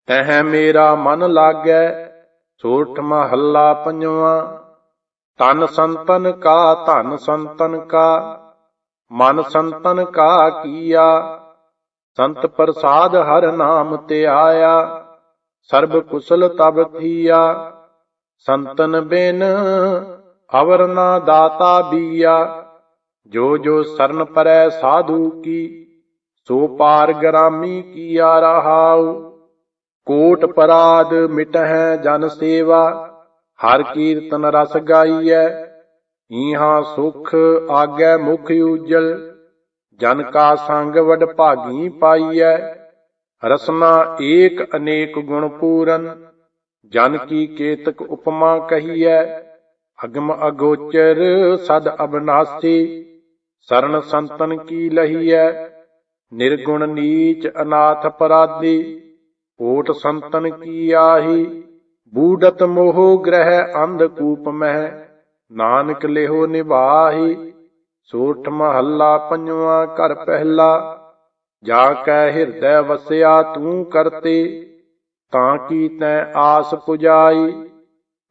तह मेरा मन लागै। सोठ महला पंजवा। तन संतन का धन संतन का, मन संतन का किया। संत प्रसाद हर नाम ते आया, सर्ब कुशल तब थिया। संतन बिन अवर ना दाता बिया, जो जो शरण परै साधु की। सो पार ग्रामी किया रहाउ। कोट पराध मिटहै जन सेवा, हर कीर्तन रस गाइयै। इहाँ सुख आगै मुख उजल, जन का संग वड भागी पाइयै। रसना एक अनेक गुण पूरन, जन की केतक उपमा कहियै। अगम अगोचर सद अविनाशी, शरण संतन की लहियै। निर्गुण नीच अनाथ अपराधी, ओट संतन की आही। बूढ़त मोह ग्रह अंधकूप मह, नानक लेहो निभाही। सोठ महला पंजवा घर पहला, जाकै हिरदय वसया तू करते। तां की तैं आस पुजाई,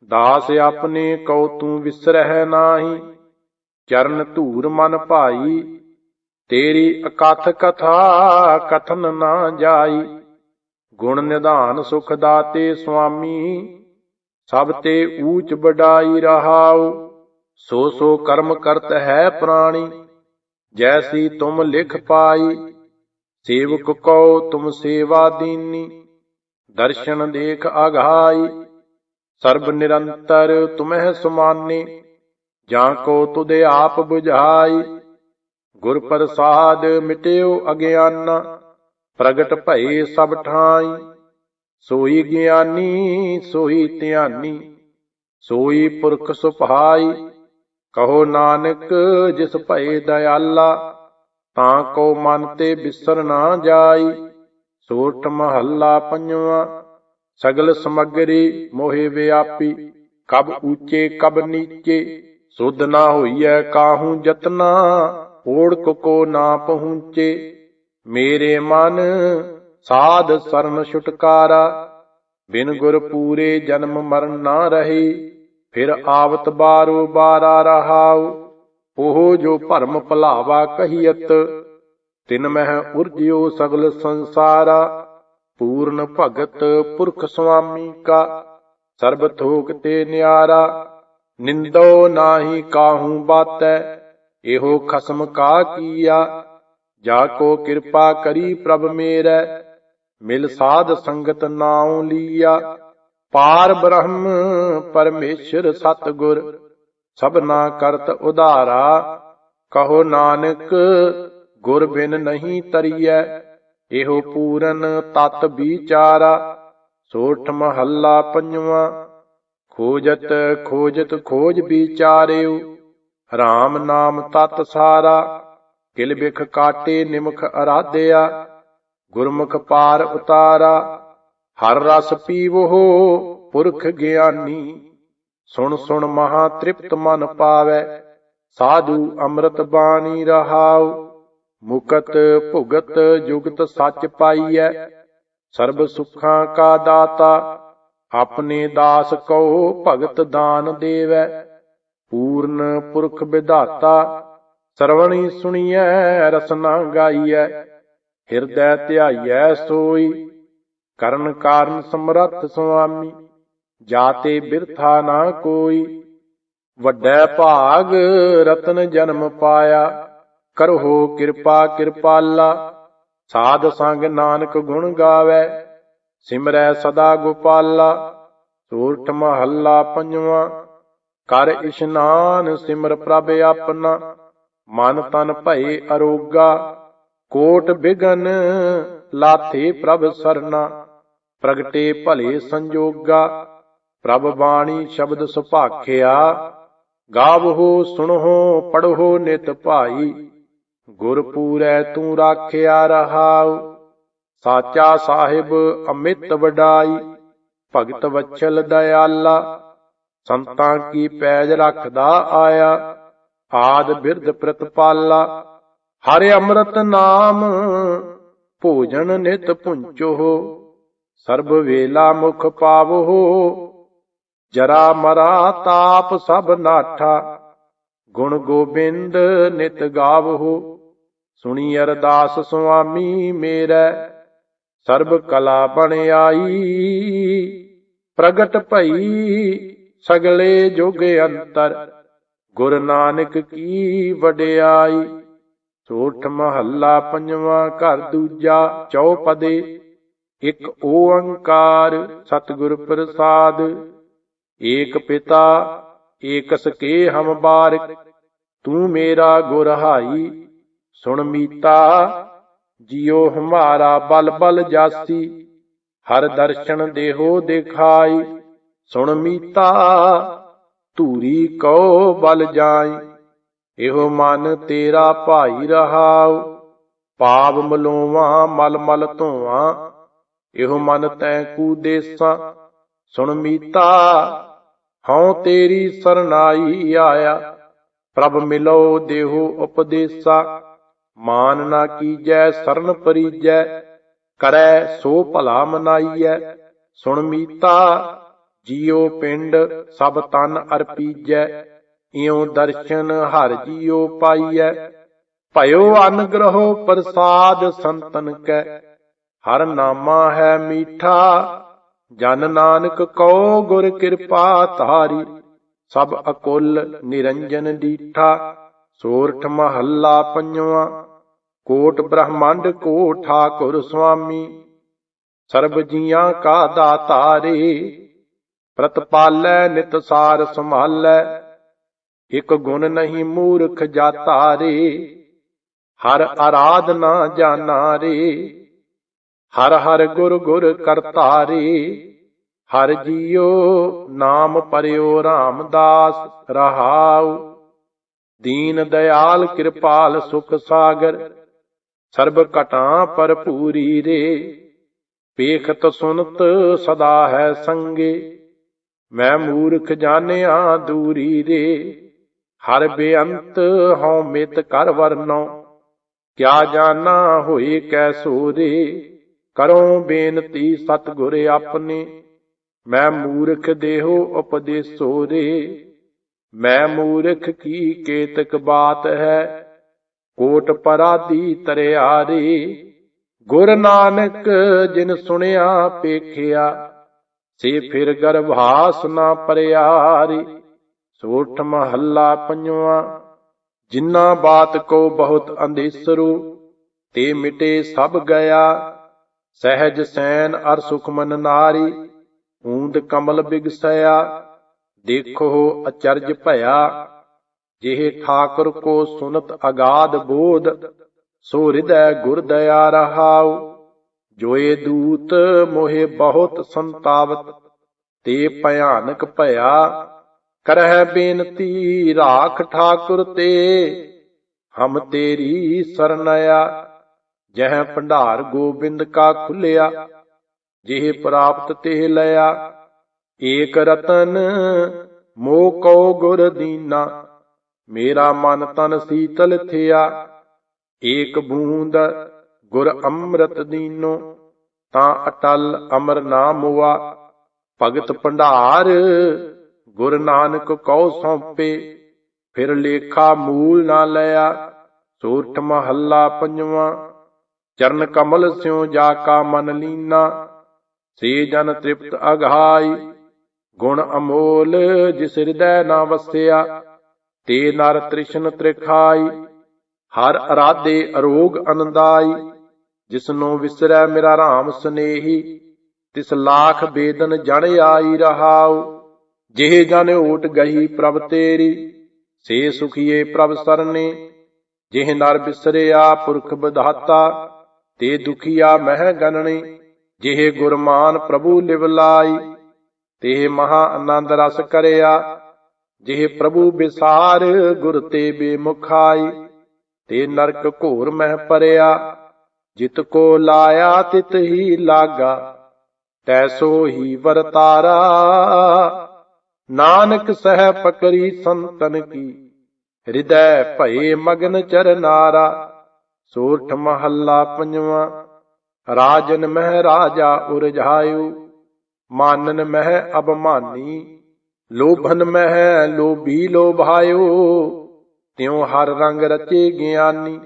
दास अपने कौ तू विसरह नाही। चरण धूर मन भाई, तेरी अकथ कथा कथन ना जाई। गुण निधान सुख दाते स्वामी, सब ते ऊच बड़ाई रहाउ। सो सो कर्म करत है प्राणी, जैसी तुम लिख पाई। सेवक को तुम सेवा दीनी, दर्शन देख आघाई। सर्ब निरंतर तुम्हें सुमाने, जाको तुधे आप बुझाई। गुर प्रसाद मिट्यो अज्ञाना, प्रगट भये सब ठाई। सोई ज्ञानी सोई ध्यानी, सोई पुरख सुभाई। कहो नानक जिस भये दयाला, तां को मन ते बिसर ना जाई। सोठ महला पंजवा। सगल समगरी मोहे व्यापी, कब ऊंचे कब नीचे। सुध ना होइए काहू जतना, ओढ़ को ना पहुँचे। मेरे मन साध शरण छुटकारा, बिन गुर पूरे जन्म मरण ना रहे। फिर आवत बारो बारा रहाउ, ओह जो भरम भुलावा कहियत। तिन मह उर्जियो सगल संसारा, पूर्ण भगत पुरख स्वामी का। सर्ब थोक ते न्यारा, निंदो नाही काहू बातै। एहो खसम का किया, जाको कृपा करी प्रभ मेरै। मिल साध संगत नाउ लिया, पार ब्रह्म परमेश्वर सतगुर। सबना करत उधारा, कहो नानक गुर बिन नहीं तरियै। एहो पूरन तत विचारा। सोठ महला पंजवा। खोजत खोजत खोज विचारियो, राम नाम तत सारा। किल बिख काटे निमख अराध्या, गुरमुख पार उतारा। हर रस पीवो पुरख ज्ञानी, सुन सुन महा तृप्त मन पावै। साधु अमृत बाणी रहाउ, मुकत भुगत जुगत सच पाइयै। सर्ब सुखां का दाता, अपने दास को भगत दान देवै। पूर्ण पुरख विधाता, सरवणी सुनियै रसना गाइयै। हिरदय ध्याइयै सोई, करन कारण समरथ स्वामी। जाते बिरथा ना कोई, वड्डै भाग रतन जन्म पाया। करहो किरपा किरपाला, साध संग नानक गुण गावै। सिमरै सदा गोपाला। सोठ महला पंजवा। कर इशनान सिमर प्रभ अपना, मन तन भये अरोगा। कोट बिघन लाथे प्रभ सरना, प्रगटे भले संजोगा। प्रभ बाणी शब्द सुभाखिया, गावहो सुनहो पढ़ो नित भाई। गुर पूरै तू राखिया रहाउ, साचा साहिब अमित वडाई। भगत वत्सल दयाला, संतां की पैज रखदा आया। आद बिरध प्रतिपाला, हरि अमृत नाम भोजन नित पुंचो। ਸਰਬ ਵੇਲਾ ਮੁਖ ਪਾਵੋ, ਜਰਾ ਮਰਾ ਤਾਪ ਸਭ ਨਾਠਾ। ਗੁਣ ਗੋਬਿੰਦ ਨਿਤ ਗਾਵੋ, ਸੁਣੀ ਅਰਦਾਸ ਸੁਆਮੀ ਮੇਰੇ। ਸਰਬ ਕਲਾ ਬਣ ਆਈ, ਪ੍ਰਗਟ ਭਈ ਸਗਲੇ ਜੁਗ ਅੰਤਰ। ਗੁਰ ਨਾਨਕ ਕੀ ਵਡਿਆਈ। ਸੋਠ ਮਹੱਲਾ ਪੰਜਵਾਂ, ਘਰ ਦੂਜਾ, ਚੌਪਦੇ। ਇਕ ਓੰਕਾਰ ਸਤਿਗੁਰ ਪ੍ਰਸਾਦ, ਏਕ ਪਿਤਾ ਏਕ ਸਕੇ ਹਮ ਬਾਰਿਕ। ਤੂੰ ਮੇਰਾ ਗੁਰ ਹਾਈ, ਸੁਣ ਮੀਤਾ ਜਿਉ ਹਮਾਰਾ ਬਲ ਬਲ ਜਾਸੀ। ਹਰ ਦਰਸ਼ਨ ਦੇਹੋ ਦਿਖਾਈ, ਸੁਣ ਮੀਤਾ ਧੂਰੀ ਕਉ ਬਲ ਜਾਈ। ਇਹੋ ਮਨ ਤੇਰਾ ਭਾਈ ਰਹਾਉ, ਪਾਪ ਮਲੋਵਾਂ ਮਲ ਮਲ ਧੋਵਾਂ। ਇਹੋ ਮਨ ਤੈ ਕੂਦੇਸਾਂ, ਸੁਣ ਮੀਤਾ ਹਉ ਤੇਰੀ ਸਰਨਾਈ ਆਇਆ। ਪ੍ਰਭ ਮਿਲੋ ਦੇਹੋ ਉਪਦੇਸਾ, ਮਾਨ ਨਾ ਕੀਜੈ ਸਰਨ ਪਰੀਜੈ। ਕਰੈ ਸੋ ਭਲਾ ਮਨਾਈਐ, ਸੁਣ ਮੀਤਾ ਜੀਉ ਪਿੰਡ ਸਭ ਤਨ ਅਰਪੀਜੈ। ਇਉ ਦਰਸ਼ਨ ਹਰ ਜੀਉ ਪਾਈਐ। ਭਇਓ ਅਨਗ੍ਰਹੋ ਪ੍ਰਸਾਦ ਸੰਤਨ ਕੈ, ਹਰ ਨਾਮਾ ਹੈ ਮੀਠਾ। ਜਨ ਨਾਨਕ ਕਉ ਗੁਰ ਕਿਰਪਾ ਧਾਰੀ, ਸਭ ਅਕੁਲ ਨਿਰੰਜਨ ਡੀਠਾ। ਸੋਰਠ ਮਹੱਲਾ ਪੰਜਵਾਂ, ਕੋਟ ਬ੍ਰਹਮੰਡ ਕੋ ਠਾਕੁਰ ਸੁਆਮੀ। ਸਰਬ ਜੀਆਂ ਕਾ ਦਾਤਾਰੇ, ਪ੍ਰਤਪਾਲੈ ਨਿਤ ਸਾਰ ਸੰਭਾਲੈ। ਇਕ ਗੁਣ ਨਹੀਂ ਮੂਰਖ ਜਾਤਾ ਰੇ, ਹਰ ਆਰਾਧਨਾ ਜਾਨਾ ਰੇ। ਹਰ ਹਰ ਗੁਰ ਗੁਰ ਕਰਤਾ ਰੇ, ਹਰ ਜੀਉ ਨਾਮ ਪਰਿਓ ਰਾਮਦਾਸ ਰਹਾਉ। ਦੀਨ ਦਇਆਲ ਕਿਰਪਾਲ ਸੁਖ ਸਾਗਰ, ਸਰਬ ਘਟਾਂ ਭਰਪੂਰੀ ਰੇ। ਪੇਖਤ ਸੁਨਤ ਸਦਾ ਹੈ ਸੰਗੇ, ਮੈਂ ਮੂਰਖ ਜਾਣਿਆ ਦੂਰੀ ਰੇ। ਹਰ ਬੇਅੰਤ ਹਉ ਮਿਤ ਕਰ ਵਰਨੋ, ਕਿਆ ਜਾਨਾ ਹੋਏ ਕੈਸੋ ਰੇ। ਕਰੋ ਬੇਨਤੀ ਸਤਿਗੁਰ ਆਪਣੇ, ਮੈਂ ਮੂਰਖ ਦੇਹੋ ਉਪਦੇਸੋ ਰੇ। ਮੈਂ ਮੂਰਖ ਕੀ ਕੇਤਕ ਬਾਤ ਹੈ, ਕੋਟ ਪਰਾਧੀ ਤਰਿਆ ਰੇ। ਗੁਰ ਨਾਨਕ ਜਿਨ ਸੁਣਿਆ ਪੇਖਿਆ, ਸੇ ਫਿਰ ਗਰਭਾਸ ਨਾ ਪਰਿਆ ਰੇ। ਸੋਠ ਮਹੱਲਾ ਪੰਜਵਾਂ, ਜਿਨ੍ਹਾਂ ਬਾਤ ਕੋ ਬਹੁਤ ਅੰਧੇਸਰੂ, ਤੇ ਮਿਟੇ ਸਭ ਗਿਆ। ਸਹਿਜ ਸੈਨ ਅਰ ਸੁਖਮਨ ਨਾਰੀ, ਊਂਦ ਕਮਲ ਬਿਗਸਇਆ। ਦੇਖੋ ਅਚਰਜ ਭਇਆ, ਜਿਹੇ ਠਾਕੁਰ ਕੋ ਸੁਨਤ ਅਗਾਧ ਬੋਧ। ਸੋ ਹਿਰਦੈ ਗੁਰ ਦਇਆ ਰਹਾਉ, ਜੋਏ ਦੂਤ ਮੋਹਿ ਬਹੁਤ ਸੰਤਾਵਤ। ਤੇ ਭਿਆਨਕ ਭਇਆ, ਕਰਹਿ ਬੇਨਤੀ ਰਾਖ ਠਾਕੁਰ ਤੇ। ਹਮ ਤੇਰੀ ਸਰਨਇਆ, ਜਹ ਭੰਡਾਰ ਗੋਬਿੰਦ ਕਾ ਖੁੱਲਿਆ। ਜਿਹੇ ਪ੍ਰਾਪਤ ਤੇ ਲਿਆ, ਏਕ ਰਤਨ ਮੋਹ ਕਉ ਗੁਰ ਦੀਨਾ। ਮੇਰਾ ਮਨ ਤਨ ਸੀਤਲ ਥਿਆ, ਏਕ ਬੂੰਦ ਗੁਰ ਅੰਮ੍ਰਿਤ ਦੀਨੋ। ਤਾਂ ਅਟਲ ਅਮਰ ਨਾ ਮੁਆ, ਭਗਤ ਭੰਡਾਰ ਗੁਰ ਨਾਨਕ ਕਉ ਸੌਂਪੇ। ਫਿਰ ਲੇਖਾ ਮੂਲ ਨਾ ਲਿਆ। ਸੋਰਠ ਮਹੱਲਾ ਪੰਜਵਾਂ, ਚਰਨ ਕਮਲ ਸਿਉ ਜਾ ਕਾ ਮਨ ਲੀਨਾ। ਸੇ ਜਨ ਤ੍ਰਿਪਤ ਅਘਾਈ, ਗੁਣ ਅਮੋਲ ਜਿਸ ਹਿਰਦੈ ਨਾ ਵਸਿਆ। ਤੇ ਨਰ ਤ੍ਰਿਸ਼ਨ ਤ੍ਰਿਖਾਈ, ਹਰ ਅਰਾਧੇ ਅਰੋਗ ਅਨੰਦਾਈ। ਜਿਸਨੂੰ ਵਿਸਰੈ ਮੇਰਾ ਰਾਮ ਸਨੇਹੀ, ਤਿਸ ਲਾਖ ਬੇਦਨ ਜਣ ਆਈ ਰਹਾਉ। ਜਿਹੇ ਜਨ ਓਟ ਗਈ ਪ੍ਰਭ ਤੇਰੀ, ਸੇ ਸੁਖੀਏ ਪ੍ਰਭ ਸਰਨੇ। ਜਿਹ ਨਰ ਬਿਸਰਿਆ ਪੁਰਖ ਵਿਧਾਤਾ, ਤੇ ਦੁਖੀਆ ਮਹਿ ਗਣਨੇ। ਜਿਹੇ ਗੁਰਮਾਨ ਪ੍ਰਭੂ ਲਿਵ ਲਾਈ, ਤੇ ਮਹਾ ਆਨੰਦ ਰਸ ਕਰਿਆ। ਜਿਹੇ ਪ੍ਰਭੂ ਬਿਸਾਰ ਗੁਰ ਤੇ ਬੇਮੁਖਾਈ, ਤੇ ਨਰਕ ਘੋਰ ਮਹਿ ਪਰਿਆ। ਜਿਤ ਕੋ ਲਾਇਆ ਤਿਤ ਹੀ ਲਾਗਾ, ਤੈਸੋ ਹੀ ਵਰਤਾਰਾ। ਨਾਨਕ ਸਹਿ ਪਕਰੀ ਸੰਤਨ ਕੀ, ਹਿਰਦੈ ਭਏ ਮਗਨ ਚਰਨਾਰਾ। ਸੋਰਠ ਮਹੱਲਾ ਪੰਜਵਾਂ, राजन मह राजा उरझायु, मानन मह अबमानी, लोभन मह लोभी लोभायो, त्यों हर रंग रचे ज्ञानी।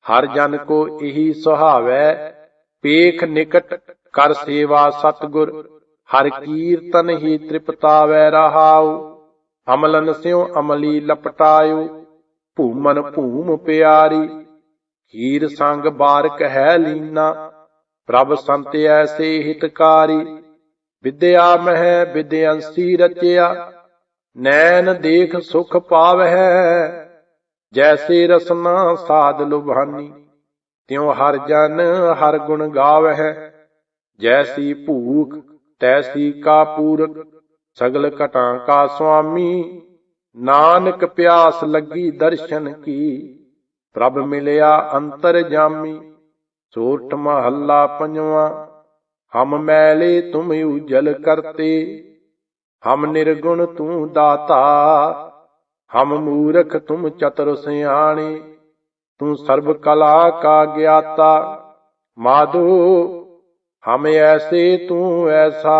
हर जन को यही सुहावै, पेख निकट कर सेवा सतगुर, हर कीर्तन ही तृप्तावै रहाउ। अमलन स्यों अमली लपटायो, भूमन भूम प्यारी, हीर संग बारक है लीना, प्रभ संत ऐसे हितकारी। विद्या मह विद्यांसी रचया, नैन देख सुख पावै, जैसे रसना साध लुभानी, त्यों हर जन हर गुण गावै। जैसी भूख तैसी का पूरक, सगल घटां का स्वामी, नानक प्यास लगी दर्शन की, प्रभ मिलया अंतर जामी। सोरठ महला पंजवा। हम मैले तुम उजल करते, हम निर्गुण तू दाता, हम मूरख तुम चतुर सियाणे, तू सर्व कला का ज्ञाता। माधो हम ऐसे तू ऐसा,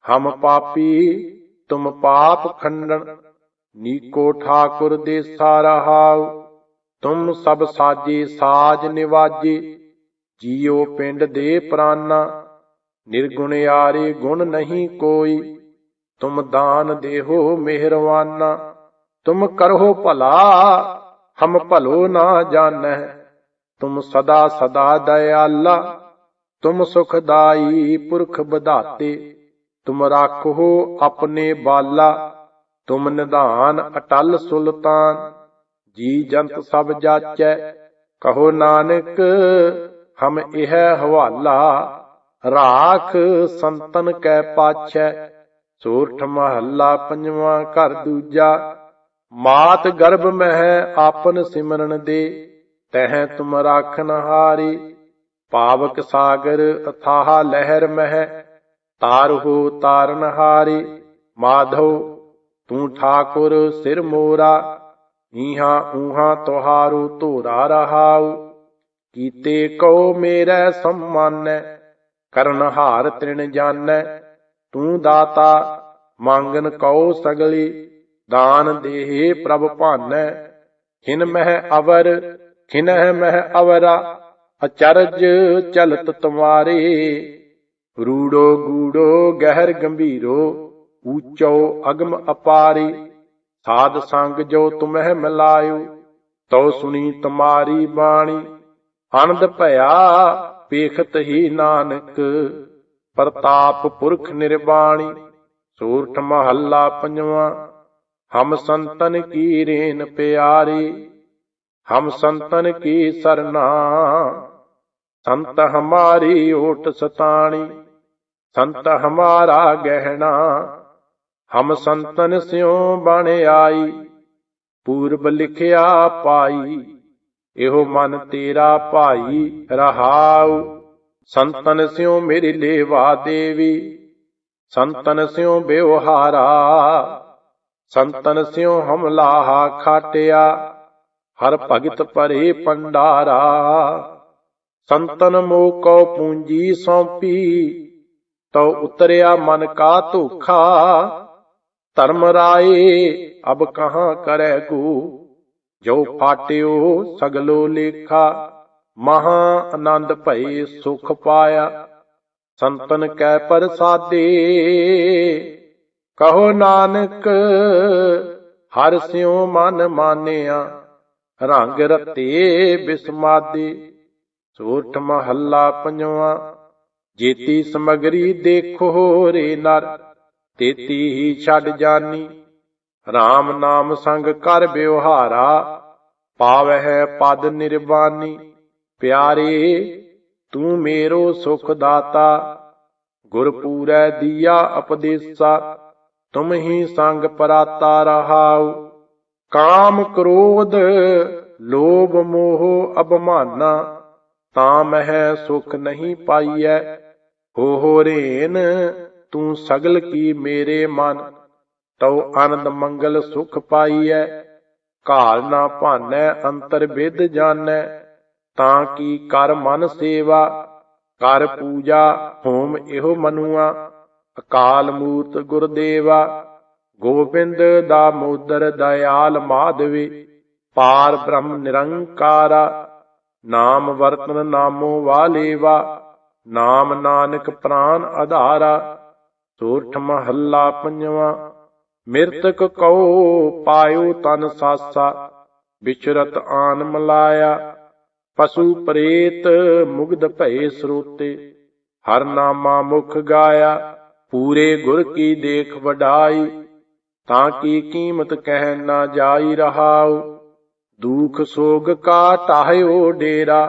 हम पापी तुम पाप खंडन, नीको ठाकुर देसा रहाओ। तुम सब साजे साज निवाजे, जियो पिंड दे प्राना, निर्गुण यारे गुण नहीं कोई, तुम दान देहो मेहरवाना। तुम करहो भला हम भलो ना जानह, तुम सदा सदा दयाला, तुम सुखदाई पुरख बधाते, तुम राखो अपने बाला, तुम निधान अटल सुल्तान। जी जंत सब जाचै, कहो नानक हम यह हवाला, राख संतन कै पाछै। सोरठ महला पंजवा। घर दूजा। मात गर्भ मह आपन सिमरन दे, तह तुम राखन हारी, पावक सागर अथाह लहर मह, तारहो तारन हारी। माधव तू ठाकुर सिर मोरा, ईहा ऊहा तुहारो तोरा रहाऊ। कीते कहो मेरे सम्मानै, करन हार तृण जानੈ। तू दाता मांगन कहो सगली, दान देहे प्रभ भानै। खिन मह अवर खिनह मह अवरा, अचरज चलत तुम्हारे। रूड़ो गूड़ो गहर गंभीरो, ऊंचो अगम अपारी। साध संग जो तुम्हें मिलायो, तो सुनी तुम्हारी बाणी। आनंद भया पेखत ही नानक, प्रताप पुरख निर्वाणी। सोरठ महला पंजवा। हम संतन की रेन प्यारी, हम संतन की सरना। संत हमारी ओट सताणी, संत हमारा गहना। हम संतन स्यों बन आई, पूर्व लिखिया पाई। एहो मन तेरा भाई रहाऊ। संतन स्यों मेरी लेवा देवी, संतन स्यों बेवहारा। संतन स्यों हम लाहा खाटिया, हर भगत परे पंडारा। संतन मोह को पूंजी सौंपी, तो उतरिया मन का धोखा। धर्म राये अब कहाँ करे गो, जो फाट्यो सगलो लेखा। महा आनंद भये सुख पाया, संतन कै प्रसादे। कहो नानक हर स्यों मन मानिया, रंग रते बिस्मादे। सोरठ महला पंजवा। जेती समगरी देखो रे नर, तेती ही छड़ जानी। राम नाम संग कर व्यवहारा, पावै पद निर्वाणी। प्यारे तू मेरो सुख दाता, गुरपूरै दिया उपदेसा। तुम ही संग पराता रहाऊ। काम क्रोध लोभ मोह अबमाना, तामह सुख नहीं पाइयै। हो रेन तू सगल की मेरे मन, तो आनंद मंगल सुख पाइयै। काल ना भानै अंतर विद जानੈ, तां की कर मन सेवा। ਕਰ ਪੂਜਾ ਹੋਮ ਇਹੋ ਮਨੁਆ, ਅਕਾਲ ਮੂਰਤ ਗੁਰਦੇਵਾ। ਗੋਬਿੰਦ ਦਾਮੋਦਰ ਦਇਆਲ ਮਾਧਵੇ, ਪਾਰ ਬ੍ਰਹਮ ਨਿਰੰਕਾਰਾ। ਨਾਮ ਵਰਤਨ ਨਾਮੋ ਵਾਲੇਵਾ, ਨਾਮ ਨਾਨਕ ਪ੍ਰਾਨ ਆਧਾਰਾ। ਸੋਰਠ ਮਹੱਲਾ ਪੰਜਵਾਂ। ਮਿਰਤਕ ਕਉ ਪਾਇਓ ਤਨ ਸਾਸਾ, ਵਿਚਰਤ ਆਨ ਮਲਾਇਆ। ਪਸ਼ੂ ਪ੍ਰੇਤ ਮੁਗਧ ਭਏ ਸਰੋਤੇ, ਹਰ ਨਾਮਾ ਮੁਖ ਗਾਇਆ। ਪੂਰੇ ਗੁਰ ਕੀ ਦੇਖ ਵਡਾਈ, ਤਾਂ ਕੀ ਕੀਮਤ ਕਹਿ ਨਾ ਜਾਈ ਰਹਾਉ। ਦੁਖ ਸੋਗ ਕਾ ਟਾਹਿਓ ਡੇਰਾ,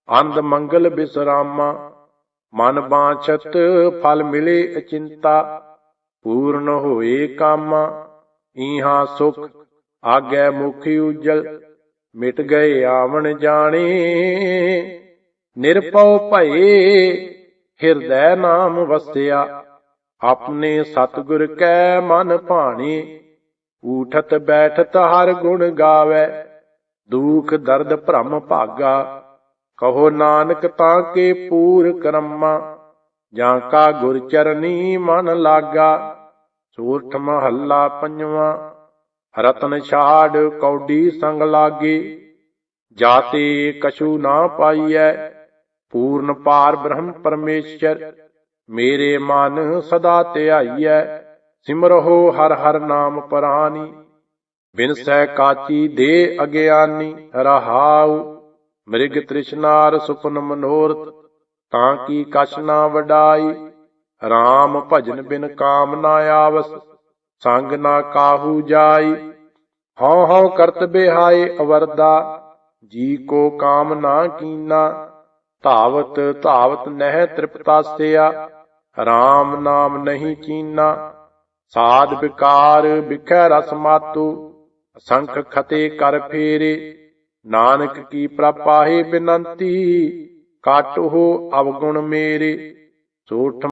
ਅੰਧ ਮੰਗਲ ਬਿਸਰਾਮਾ। ਮਨ ਬਾਛਤ ਫਲ ਮਿਲੇ ਅਚਿੰਤਾ, ਪੂਰਨ ਹੋਏ ਕਾਮਾ। ਈਹਾ ਸੁਖ ਆਗੈ ਮੁਖ ਉਜਲ, ਮਿਟ ਗਏ ਆਵਣ ਜਾਣੇ। ਨਿਰਭਉ ਭਏ ਹਿਰਦੈ ਨਾਮ ਵਸਿਆ, ਆਪਣੇ ਸਤਿਗੁਰ ਕੈ ਮਨ ਭਾਣੇ। ਊਠਤ ਬੈਠਤ ਹਰ ਗੁਣ ਗਾਵੈ, ਦੁਖ ਦਰਦ ਭ੍ਰਮ ਭਾਗਾ। ਕਹੋ ਨਾਨਕ ਤਾਂ ਕੇ ਪੂਰ ਕਰਮਾ, ਜਾਂ ਕਾ ਗੁਰ ਚਰਨੀ ਮਨ ਲਾਗਾ। ਸੋਰਠ ਮਹੱਲਾ ਪੰਜਵਾਂ। ਰਤਨ ਛਾੜ ਕੌਡੀ ਸੰਗ ਲਾਗੇ, ਜਾਤੇ ਕਛੂ ਨਾ ਪਾਈਐ। ਪੂਰਨ ਪਾਰ ਬ੍ਰਹਮ ਪਰਮੇਸ਼ਰ, ਮੇਰੇ ਮਨ ਸਦਾ ਧਿਆਈਐ। ਸਿਮਰਹੁ ਹਰ ਹਰ ਨਾਮ ਪਰਾਨੀ, ਬਿਨਸੈ ਕਾਚੀ ਦੇ ਅਗਿਆਨੀ। ਰਹਾਉ ਮ੍ਰਿਗ ਤ੍ਰਿਸ਼ਨਾਰ ਸੁਪਨ ਮਨੋਰਥ, ਤਾਂ ਕੀ ਕਛ ਨਾ ਵਡਾਈ। ਰਾਮ ਭਜਨ ਬਿਨ ਕਾਮ ਨਾ ਆਵਸ, ਸੰਗ ਨਾ ਕਾਹੂ ਜਾਈ। ਹਉ ਹਉ ਕਰਤ ਬਿਹਾਏ ਅਵਰਦਾ, ਜੀ ਕੋ ਕਾਮ ਨਾ ਕੀਨਾ। ਧਾਵਤ ਧਾਵਤ ਨਹਿ ਤ੍ਰਿਪਤਾਸਿਆ, ਰਾਮ ਨਾਮ ਨਹੀਂ ਚੀਨਾ। ਸਾਧ ਵਿਕਾਰ ਬਿਖੈ ਰਸ ਮਾਤੂ, ਅਸੰਖ ਖਤੇ ਕਰ ਫੇਰੇ। ਨਾਨਕ ਕੀ ਪ੍ਰਪਾਹੇ ਬਿਨੰਤੀ, ਕਾਟੋ ਅਵਗੁਣ ਮੇਰੇ। ਸੋਠ